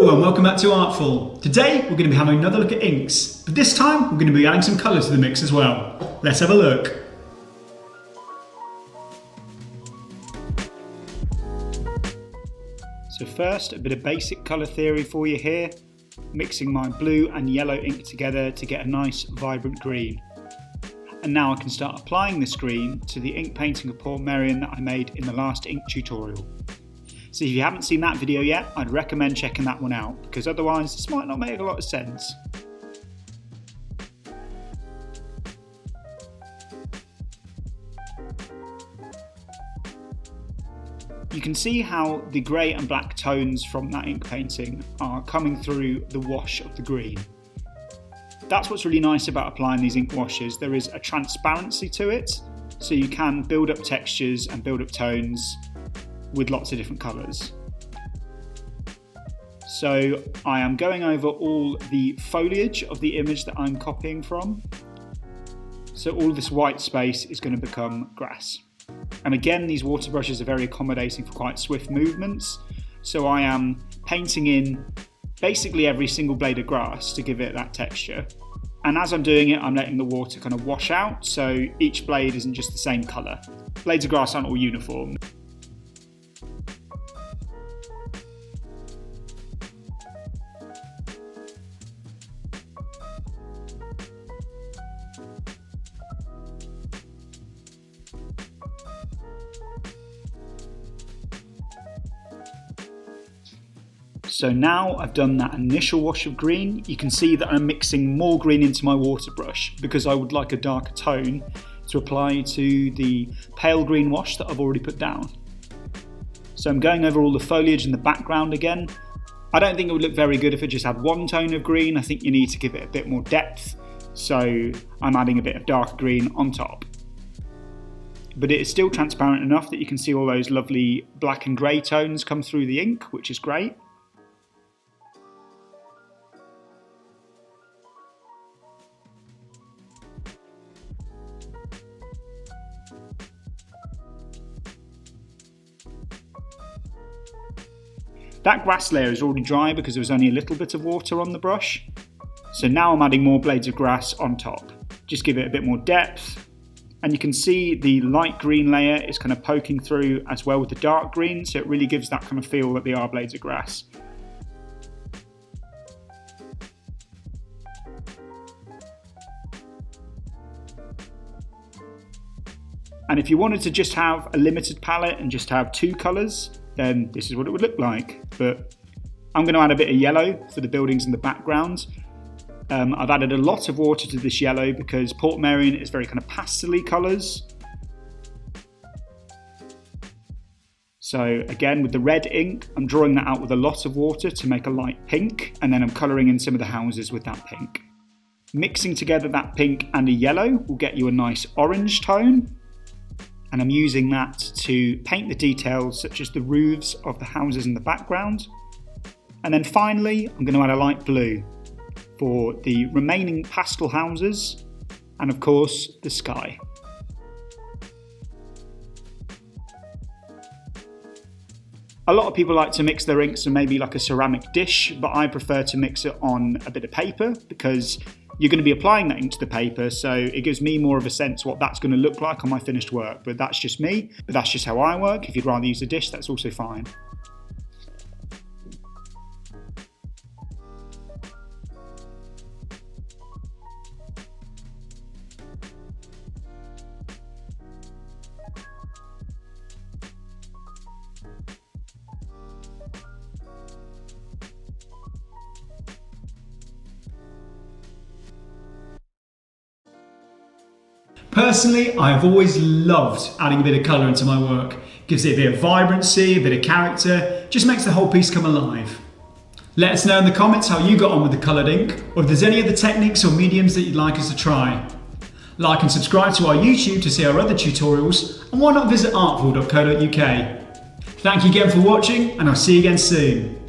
Hello and welcome back to Artful. Today we're going to be having another look at inks, but this time we're going to be adding some colour to the mix as well. Let's have a look. So first, a bit of basic colour theory for you here, mixing my blue and yellow ink together to get a nice vibrant green. And now I can start applying this green to the ink painting of Portmeirion that I made in the last ink tutorial. So if you haven't seen that video yet, I'd recommend checking that one out, because otherwise this might not make a lot of sense. You can see how the grey and black tones from that ink painting are coming through the wash of the green. That's what's really nice about applying these ink washes. There is a transparency to it, so you can build up textures and build up tones with lots of different colours. So I am going over all the foliage of the image that I'm copying from. So all this white space is going to become grass. And again, these water brushes are very accommodating for quite swift movements. So I am painting in basically every single blade of grass to give it that texture. And as I'm doing it, I'm letting the water kind of wash out, so each blade isn't just the same colour. Blades of grass aren't all uniform. So now I've done that initial wash of green, you can see that I'm mixing more green into my water brush because I would like a darker tone to apply to the pale green wash that I've already put down. So I'm going over all the foliage in the background again. I don't think it would look very good if it just had one tone of green. I think you need to give it a bit more depth, so I'm adding a bit of dark green on top. But it is still transparent enough that you can see all those lovely black and grey tones come through the ink, which is great. That grass layer is already dry because there was only a little bit of water on the brush. So now I'm adding more blades of grass on top. Just give it a bit more depth. And you can see the light green layer is kind of poking through as well with the dark green, so it really gives that kind of feel that they are blades of grass. And if you wanted to just have a limited palette and just have two colours, then this is what it would look like. But I'm going to add a bit of yellow for the buildings in the background. I've added a lot of water to this yellow because Portmeirion is very kind of pastel-y colours. So again, with the red ink, I'm drawing that out with a lot of water to make a light pink, and then I'm colouring in some of the houses with that pink. Mixing together that pink and a yellow will get you a nice orange tone. And I'm using that to paint the details such as the roofs of the houses in the background. And then finally, I'm going to add a light blue for the remaining pastel houses and of course the sky. A lot of people like to mix their inks on maybe like a ceramic dish, but I prefer to mix it on a bit of paper because you're going to be applying that ink to the paper, so it gives me more of a sense what that's going to look like on my finished work. But that's just me, but that's just how I work. If you'd rather use a dish, that's also fine. Personally, I have always loved adding a bit of colour into my work. Gives it a bit of vibrancy, a bit of character, just makes the whole piece come alive. Let us know in the comments how you got on with the coloured ink, or if there's any other techniques or mediums that you'd like us to try. Like and subscribe to our YouTube to see our other tutorials, and why not visit artful.co.uk. Thank you again for watching, and I'll see you again soon.